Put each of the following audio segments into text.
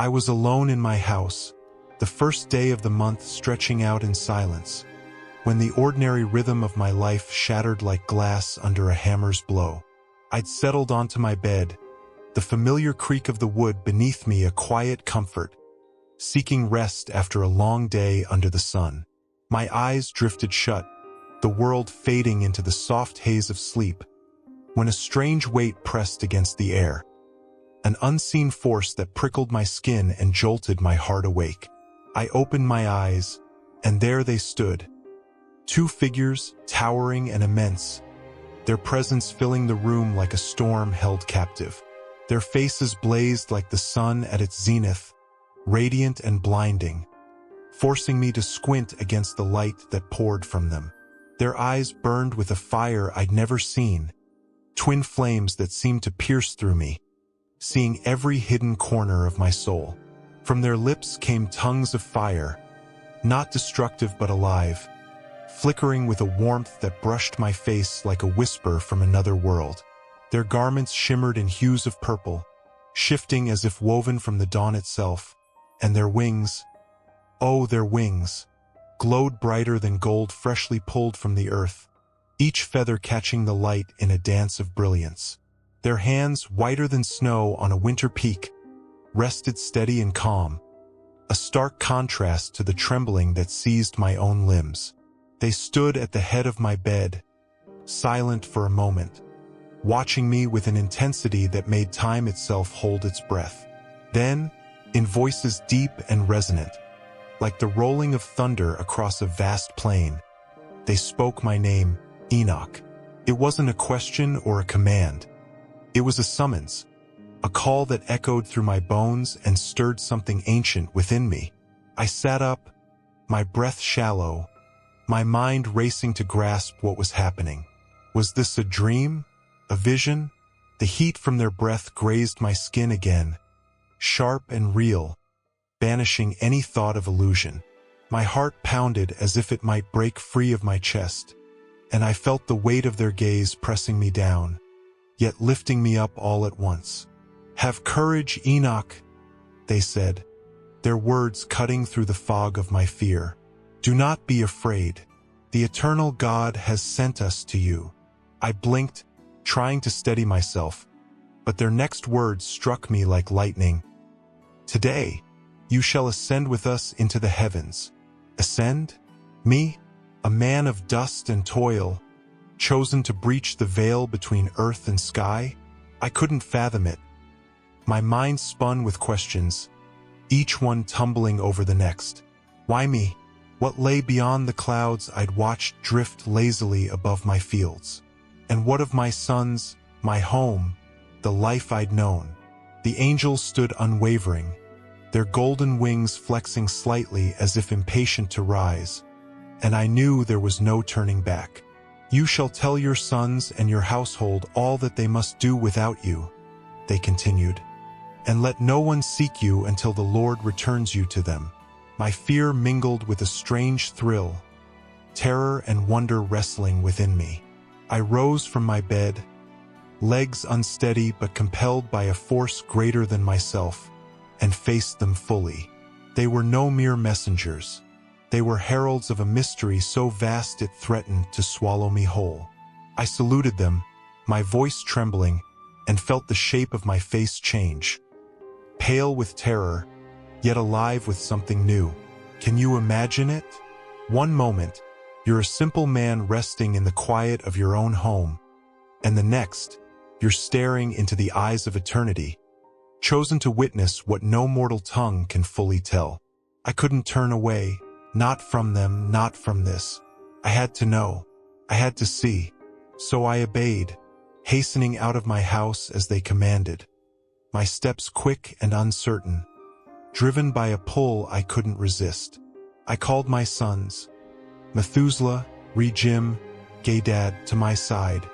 I was alone in my house, the first day of the month stretching out in silence, when the ordinary rhythm of my life shattered like glass under a hammer's blow. I'd settled onto my bed, the familiar creak of the wood beneath me a quiet comfort, seeking rest after a long day under the sun. My eyes drifted shut, the world fading into the soft haze of sleep, when a strange weight pressed against the air, an unseen force that prickled my skin and jolted my heart awake. I opened my eyes, and there they stood, two figures, towering and immense, their presence filling the room like a storm held captive. Their faces blazed like the sun at its zenith, radiant and blinding, forcing me to squint against the light that poured from them. Their eyes burned with a fire I'd never seen, twin flames that seemed to pierce through me, seeing every hidden corner of my soul. From their lips came tongues of fire, not destructive but alive, flickering with a warmth that brushed my face like a whisper from another world. Their garments shimmered in hues of purple, shifting as if woven from the dawn itself, and their wings, oh, their wings, glowed brighter than gold freshly pulled from the earth, each feather catching the light in a dance of brilliance. Their hands, whiter than snow on a winter peak, rested steady and calm, a stark contrast to the trembling that seized my own limbs. They stood at the head of my bed, silent for a moment, watching me with an intensity that made time itself hold its breath. Then, in voices deep and resonant, like the rolling of thunder across a vast plain, they spoke my name, Enoch. It wasn't a question or a command. It was a summons, a call that echoed through my bones and stirred something ancient within me. I sat up, my breath shallow, my mind racing to grasp what was happening. Was this a dream? A vision? The heat from their breath grazed my skin again, sharp and real, banishing any thought of illusion. My heart pounded as if it might break free of my chest, and I felt the weight of their gaze pressing me down, yet lifting me up all at once. "Have courage, Enoch," they said, their words cutting through the fog of my fear. "Do not be afraid. The eternal God has sent us to you." I blinked, trying to steady myself, but their next words struck me like lightning. "Today, you shall ascend with us into the heavens." Ascend? Me? A man of dust and toil, chosen to breach the veil between earth and sky? I couldn't fathom it. My mind spun with questions, each one tumbling over the next. Why me? What lay beyond the clouds I'd watched drift lazily above my fields? And what of my sons, my home, the life I'd known? The angels stood unwavering, their golden wings flexing slightly as if impatient to rise, and I knew there was no turning back. "You shall tell your sons and your household all that they must do without you," they continued, "and let no one seek you until the Lord returns you to them." My fear mingled with a strange thrill, terror and wonder wrestling within me. I rose from my bed, legs unsteady but compelled by a force greater than myself, and faced them fully. They were no mere messengers. They were heralds of a mystery so vast it threatened to swallow me whole. I saluted them, my voice trembling, and felt the shape of my face change. Pale with terror, yet alive with something new. Can you imagine it? One moment, you're a simple man resting in the quiet of your own home, and the next, you're staring into the eyes of eternity, chosen to witness what no mortal tongue can fully tell. I couldn't turn away, not from them, not from this. I had to know. I had to see. So I obeyed, hastening out of my house as they commanded, my steps quick and uncertain, driven by a pull I couldn't resist. I called my sons, Methuselah, Rejim, Gadad, to my side,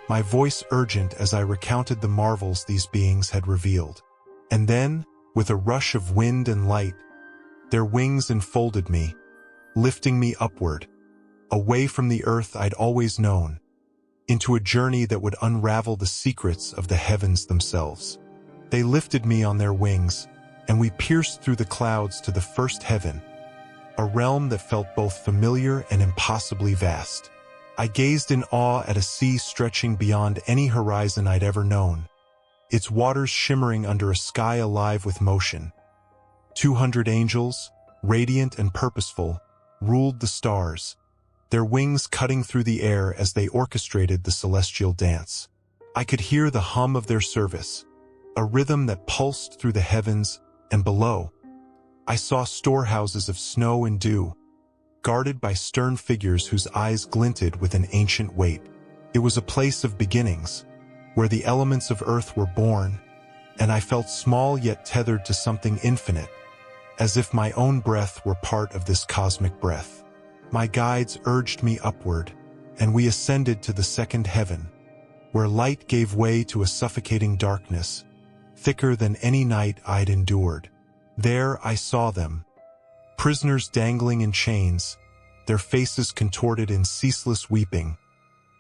my voice urgent as I recounted the marvels these beings had revealed. And then, with a rush of wind and light, their wings enfolded me, lifting me upward, away from the earth I'd always known, into a journey that would unravel the secrets of the heavens themselves. They lifted me on their wings, and we pierced through the clouds to the first heaven, a realm that felt both familiar and impossibly vast. I gazed in awe at a sea stretching beyond any horizon I'd ever known, its waters shimmering under a sky alive with motion. 200 angels, radiant and purposeful, ruled the stars, their wings cutting through the air as they orchestrated the celestial dance. I could hear the hum of their service, a rhythm that pulsed through the heavens and below. I saw storehouses of snow and dew, guarded by stern figures whose eyes glinted with an ancient weight. It was a place of beginnings, where the elements of earth were born, and I felt small yet tethered to something infinite, as if my own breath were part of this cosmic breath. My guides urged me upward, and we ascended to the second heaven, where light gave way to a suffocating darkness, thicker than any night I'd endured. There I saw them, prisoners dangling in chains, their faces contorted in ceaseless weeping,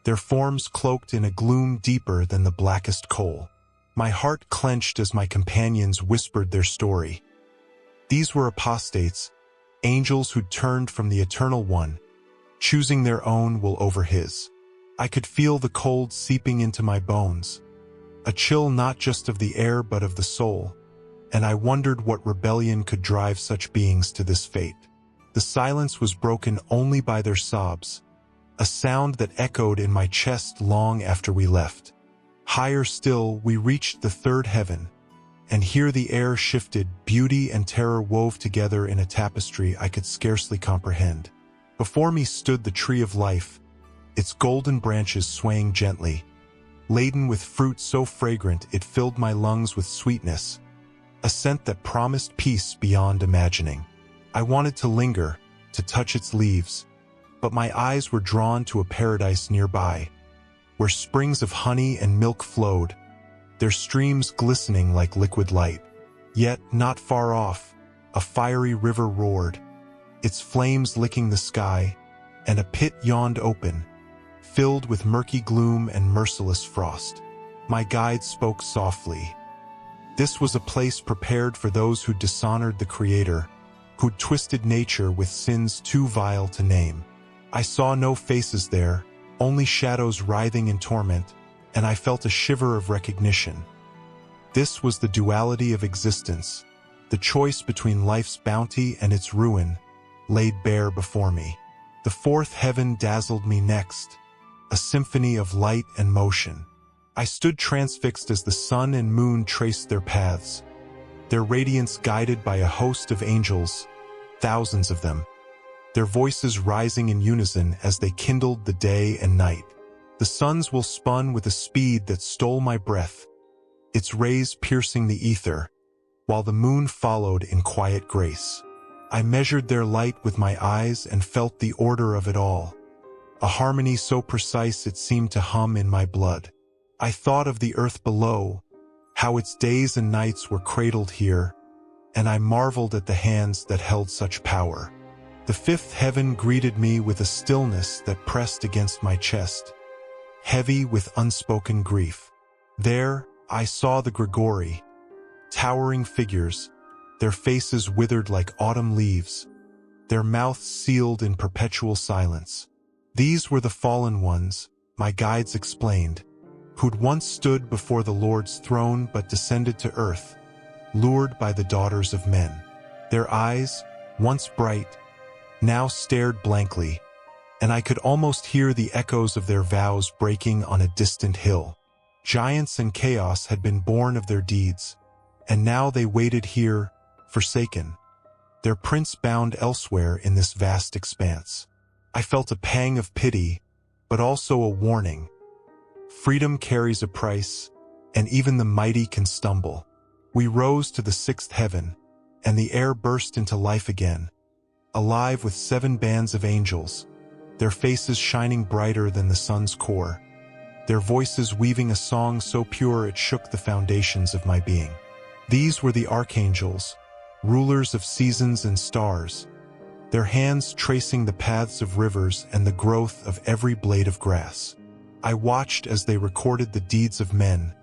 their forms cloaked in a gloom deeper than the blackest coal. My heart clenched as my companions whispered their story. These were apostates, angels who'd turned from the Eternal One, choosing their own will over his. I could feel the cold seeping into my bones, a chill not just of the air but of the soul, and I wondered what rebellion could drive such beings to this fate. The silence was broken only by their sobs, a sound that echoed in my chest long after we left. Higher still, we reached the third heaven, and here the air shifted, beauty and terror wove together in a tapestry I could scarcely comprehend. Before me stood the tree of life, its golden branches swaying gently, laden with fruit so fragrant it filled my lungs with sweetness, a scent that promised peace beyond imagining. I wanted to linger, to touch its leaves, but my eyes were drawn to a paradise nearby, where springs of honey and milk flowed, their streams glistening like liquid light. Yet, not far off, a fiery river roared, its flames licking the sky, and a pit yawned open, filled with murky gloom and merciless frost. My guide spoke softly. This was a place prepared for those who dishonored the Creator, who'd twisted nature with sins too vile to name. I saw no faces there, only shadows writhing in torment, and I felt a shiver of recognition. This was the duality of existence, the choice between life's bounty and its ruin, laid bare before me. The fourth heaven dazzled me next, a symphony of light and motion. I stood transfixed as the sun and moon traced their paths, their radiance guided by a host of angels, thousands of them, their voices rising in unison as they kindled the day and night. The sun's will spun with a speed that stole my breath, its rays piercing the ether, while the moon followed in quiet grace. I measured their light with my eyes and felt the order of it all, a harmony so precise it seemed to hum in my blood. I thought of the earth below, how its days and nights were cradled here, and I marveled at the hands that held such power. The fifth heaven greeted me with a stillness that pressed against my chest, heavy with unspoken grief. There, I saw the Grigori, towering figures, their faces withered like autumn leaves, their mouths sealed in perpetual silence. These were the fallen ones, my guides explained, who'd once stood before the Lord's throne but descended to earth, lured by the daughters of men. Their eyes, once bright, now stared blankly, and I could almost hear the echoes of their vows breaking on a distant hill. Giants and chaos had been born of their deeds, and now they waited here, forsaken, their prince bound elsewhere in this vast expanse. I felt a pang of pity, but also a warning. Freedom carries a price, and even the mighty can stumble. We rose to the sixth heaven, and the air burst into life again, alive with 7 bands of angels, their faces shining brighter than the sun's core, their voices weaving a song so pure it shook the foundations of my being. These were the archangels, rulers of seasons and stars, their hands tracing the paths of rivers and the growth of every blade of grass. I watched as they recorded the deeds of men,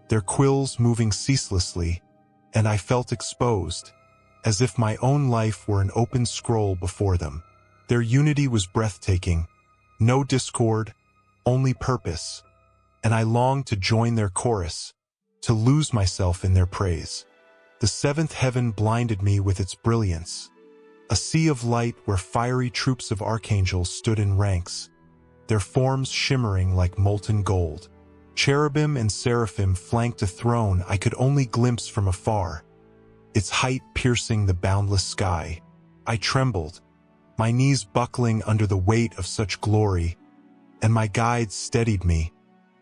their quills moving ceaselessly, and I felt exposed, as if my own life were an open scroll before them. Their unity was breathtaking, no discord, only purpose, and I longed to join their chorus, to lose myself in their praise. The seventh heaven blinded me with its brilliance, a sea of light where fiery troops of archangels stood in ranks, their forms shimmering like molten gold. Cherubim and seraphim flanked a throne I could only glimpse from afar, its height piercing the boundless sky. I trembled, my knees buckling under the weight of such glory, and my guides steadied me,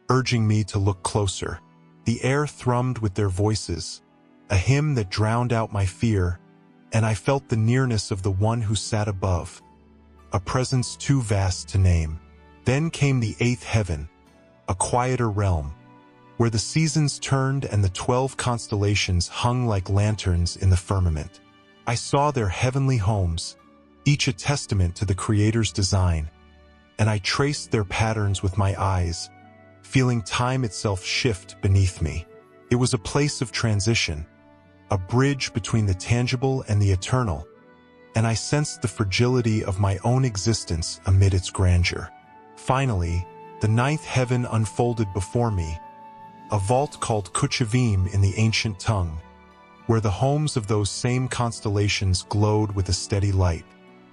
urging me to look closer. The air thrummed with their voices, a hymn that drowned out my fear, and I felt the nearness of the one who sat above, a presence too vast to name. Then came the eighth heaven, a quieter realm, where the seasons turned and the 12 constellations hung like lanterns in the firmament. I saw their heavenly homes, each a testament to the Creator's design, and I traced their patterns with my eyes, feeling time itself shift beneath me. It was a place of transition, a bridge between the tangible and the eternal, and I sensed the fragility of my own existence amid its grandeur. Finally, the ninth heaven unfolded before me, a vault called Kuchavim in the ancient tongue, where the homes of those same constellations glowed with a steady light.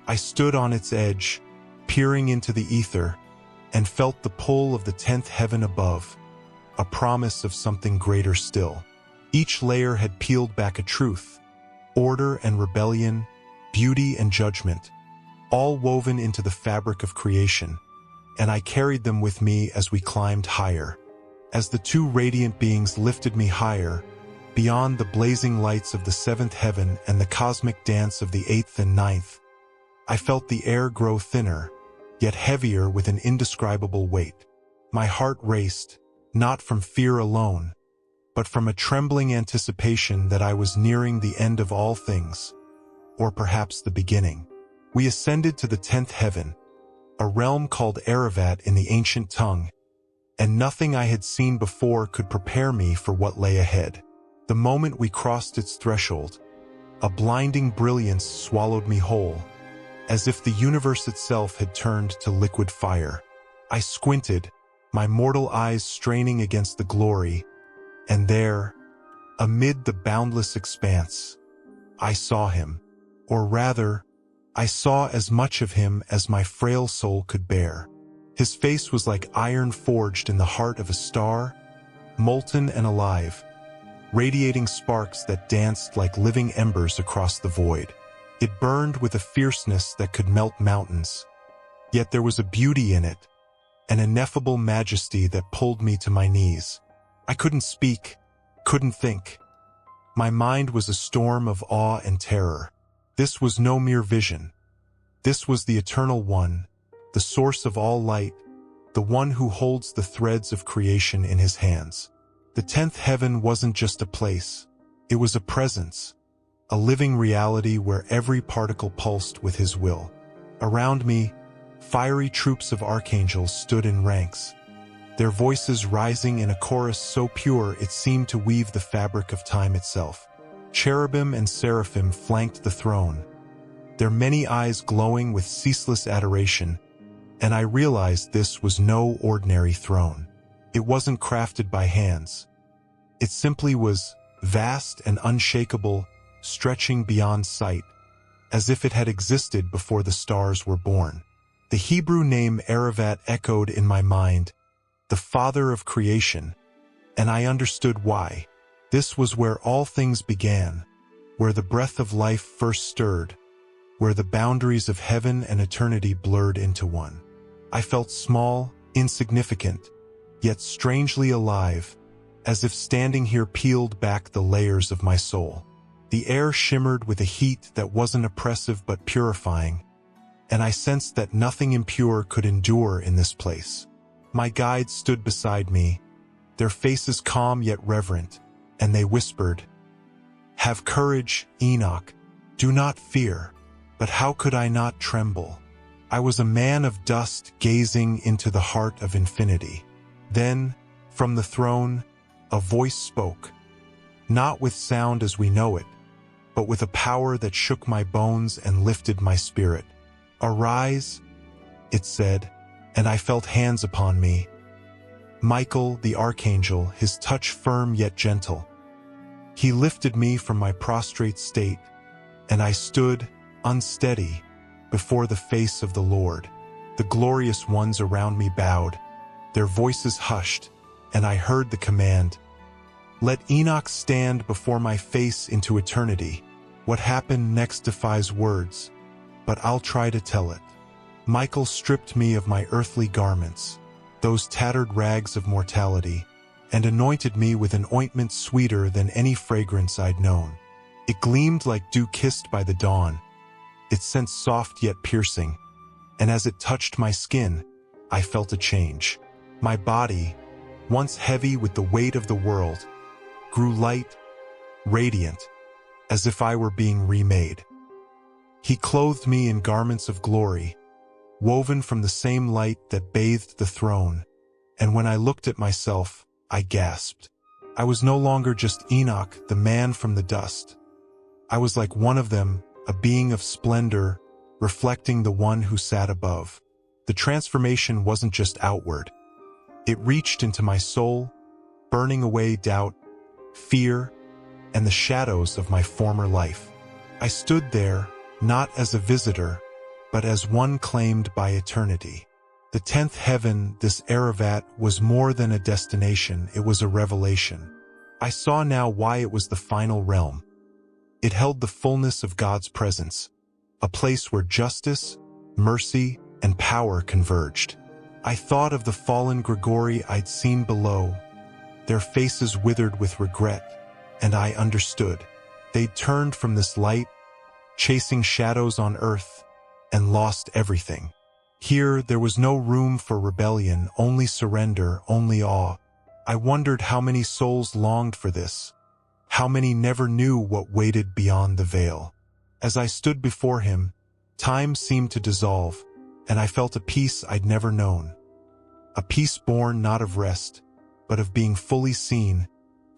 I stood on its edge, peering into the ether, and felt the pull of the 10th heaven above, a promise of something greater still. Each layer had peeled back a truth, order and rebellion, beauty and judgment, all woven into the fabric of creation, and I carried them with me as we climbed higher. As the two radiant beings lifted me higher, beyond the blazing lights of the 7th heaven and the cosmic dance of the 8th and 9th, I felt the air grow thinner, yet heavier with an indescribable weight. My heart raced, not from fear alone, but from a trembling anticipation that I was nearing the end of all things, or perhaps the beginning. We ascended to the 10th heaven, a realm called Aravat in the ancient tongue, and nothing I had seen before could prepare me for what lay ahead. The moment we crossed its threshold, a blinding brilliance swallowed me whole, as if the universe itself had turned to liquid fire. I squinted, my mortal eyes straining against the glory, and there, amid the boundless expanse, I saw him, or rather, I saw as much of him as my frail soul could bear. His face was like iron forged in the heart of a star, molten and alive, radiating sparks that danced like living embers across the void. It burned with a fierceness that could melt mountains, yet there was a beauty in it, an ineffable majesty that pulled me to my knees. I couldn't speak, couldn't think. My mind was a storm of awe and terror. This was no mere vision. This was the Eternal One, the source of all light, the one who holds the threads of creation in his hands. The 10th heaven wasn't just a place, it was a presence, a living reality where every particle pulsed with his will. Around me, fiery troops of archangels stood in ranks, their voices rising in a chorus so pure it seemed to weave the fabric of time itself. Cherubim and seraphim flanked the throne, their many eyes glowing with ceaseless adoration, and I realized this was no ordinary throne. It wasn't crafted by hands. It simply was vast and unshakable, stretching beyond sight, as if it had existed before the stars were born. The Hebrew name Aravat echoed in my mind, the Father of creation, and I understood why. This was where all things began, where the breath of life first stirred, where the boundaries of heaven and eternity blurred into one. I felt small, insignificant, yet strangely alive, as if standing here peeled back the layers of my soul. The air shimmered with a heat that wasn't oppressive but purifying, and I sensed that nothing impure could endure in this place. My guides stood beside me, their faces calm yet reverent, and they whispered, "Have courage, Enoch. Do not fear." But how could I not tremble? I was a man of dust gazing into the heart of infinity. Then, from the throne, a voice spoke. not with sound as we know it, but with a power that shook my bones and lifted my spirit. "Arise," it said, and I felt hands upon me. Michael, the archangel, his touch firm yet gentle. He lifted me from my prostrate state, and I stood, unsteady, before the face of the Lord. The glorious ones around me bowed, their voices hushed, and I heard the command, "Let Enoch stand before my face into eternity." What happened next defies words, but I'll try to tell it. Michael stripped me of my earthly garments, those tattered rags of mortality, and anointed me with an ointment sweeter than any fragrance I'd known. It gleamed like dew kissed by the dawn, its scent soft yet piercing, and as it touched my skin, I felt a change. My body, once heavy with the weight of the world, grew light, radiant, as if I were being remade. He clothed me in garments of glory, woven from the same light that bathed the throne, and when I looked at myself, I gasped. I was no longer just Enoch, the man from the dust. I was like one of them, a being of splendor, reflecting the one who sat above. The transformation wasn't just outward. It reached into my soul, burning away doubt, fear, and the shadows of my former life. I stood there, not as a visitor, but as one claimed by eternity. The 10th heaven, this Aravat, was more than a destination, it was a revelation. I saw now why it was the final realm. It held the fullness of God's presence, a place where justice, mercy, and power converged. I thought of the fallen Grigori I'd seen below, their faces withered with regret, and I understood. They'd turned from this light, chasing shadows on earth, and lost everything. Here, there was no room for rebellion, only surrender, only awe. I wondered how many souls longed for this, how many never knew what waited beyond the veil. As I stood before him, time seemed to dissolve, and I felt a peace I'd never known. A peace born not of rest, but of being fully seen,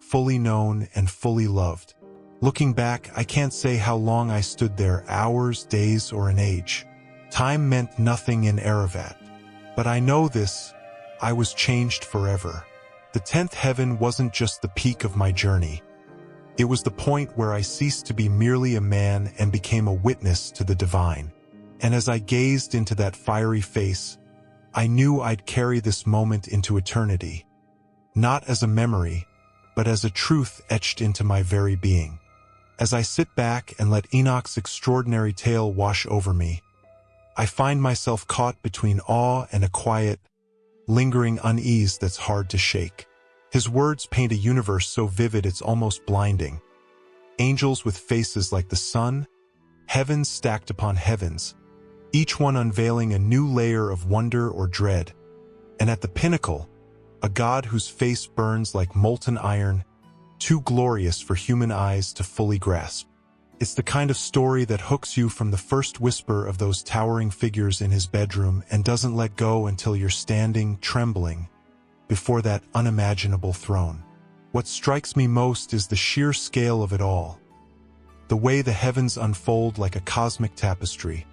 fully known, and fully loved. Looking back, I can't say how long I stood there, hours, days, or an age. Time meant nothing in Aravat. But I know this, I was changed forever. The 10th heaven wasn't just the peak of my journey. It was the point where I ceased to be merely a man and became a witness to the divine. And as I gazed into that fiery face, I knew I'd carry this moment into eternity. Not as a memory, but as a truth etched into my very being. As I sit back and let Enoch's extraordinary tale wash over me, I find myself caught between awe and a quiet, lingering unease that's hard to shake. His words paint a universe so vivid it's almost blinding. Angels with faces like the sun, heavens stacked upon heavens, each one unveiling a new layer of wonder or dread. And at the pinnacle, a God whose face burns like molten iron, too glorious for human eyes to fully grasp. It's the kind of story that hooks you from the first whisper of those towering figures in his bedroom and doesn't let go until you're standing, trembling, before that unimaginable throne. What strikes me most is the sheer scale of it all. The way the heavens unfold like a cosmic tapestry,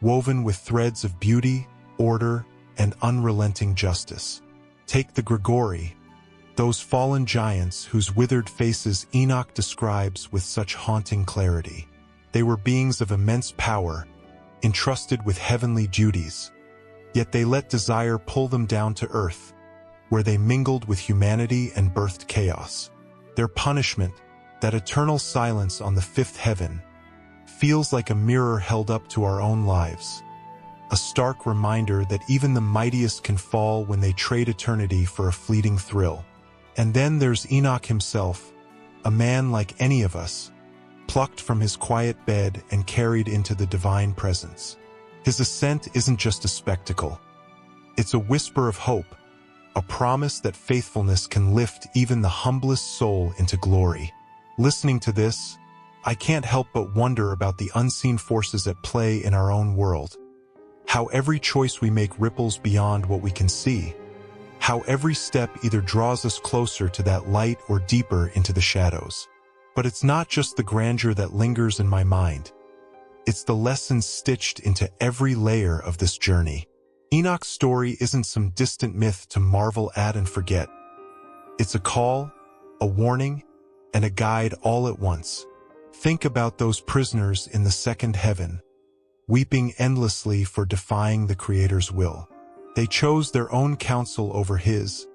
woven with threads of beauty, order, and unrelenting justice. Take the Grigori, those fallen giants whose withered faces Enoch describes with such haunting clarity. They were beings of immense power, entrusted with heavenly duties, yet they let desire pull them down to earth, where they mingled with humanity and birthed chaos. Their punishment, that eternal silence on the 5th heaven, feels like a mirror held up to our own lives. A stark reminder that even the mightiest can fall when they trade eternity for a fleeting thrill. And then there's Enoch himself, a man like any of us, plucked from his quiet bed and carried into the divine presence. His ascent isn't just a spectacle. It's a whisper of hope, a promise that faithfulness can lift even the humblest soul into glory. Listening to this, I can't help but wonder about the unseen forces at play in our own world. How every choice we make ripples beyond what we can see. How every step either draws us closer to that light or deeper into the shadows. But it's not just the grandeur that lingers in my mind. It's the lessons stitched into every layer of this journey. Enoch's story isn't some distant myth to marvel at and forget. It's a call, a warning, and a guide all at once. Think about those prisoners in the second heaven, weeping endlessly for defying the Creator's will. They chose their own counsel over His,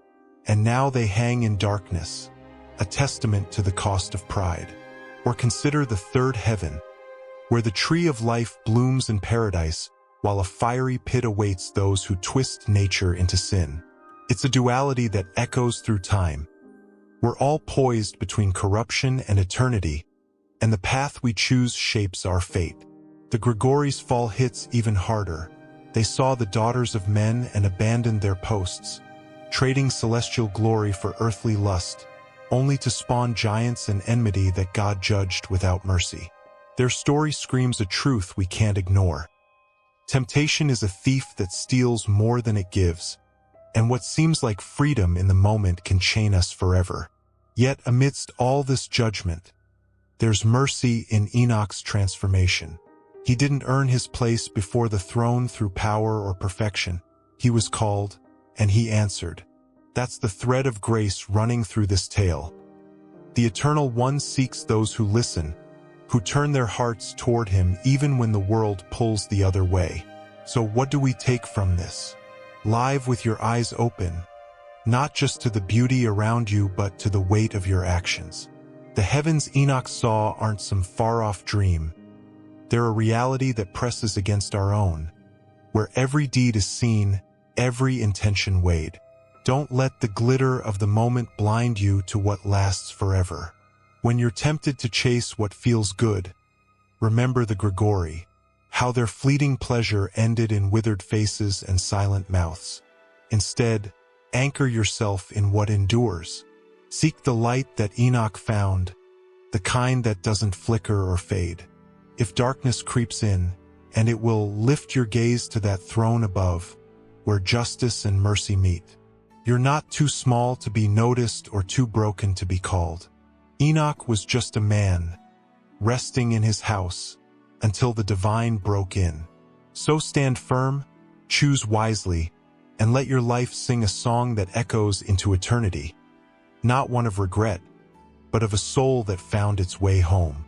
and now they hang in darkness, a testament to the cost of pride. Or consider the third heaven, where the tree of life blooms in paradise, while a fiery pit awaits those who twist nature into sin. It's a duality that echoes through time. We're all poised between corruption and eternity, and the path we choose shapes our fate. The Gregory's fall hits even harder. They saw the daughters of men and abandoned their posts, trading celestial glory for earthly lust, only to spawn giants and enmity that God judged without mercy. Their story screams a truth we can't ignore. Temptation is a thief that steals more than it gives, and what seems like freedom in the moment can chain us forever. Yet amidst all this judgment, there's mercy in Enoch's transformation. He didn't earn his place before the throne through power or perfection. He was called, and he answered. That's the thread of grace running through this tale. The Eternal One seeks those who listen, who turn their hearts toward Him even when the world pulls the other way. So what do we take from this? Live with your eyes open, not just to the beauty around you but to the weight of your actions. The heavens Enoch saw aren't some far-off dream. They're a reality that presses against our own, where every deed is seen, every intention weighed. Don't let the glitter of the moment blind you to what lasts forever. When you're tempted to chase what feels good, remember the Gregory, how their fleeting pleasure ended in withered faces and silent mouths. Instead, anchor yourself in what endures. Seek the light that Enoch found, the kind that doesn't flicker or fade. If darkness creeps in, and it will lift your gaze to that throne above, where justice and mercy meet. You're not too small to be noticed or too broken to be called. Enoch was just a man, resting in his house, until the divine broke in. So stand firm, choose wisely, and let your life sing a song that echoes into eternity. Not one of regret, but of a soul that found its way home.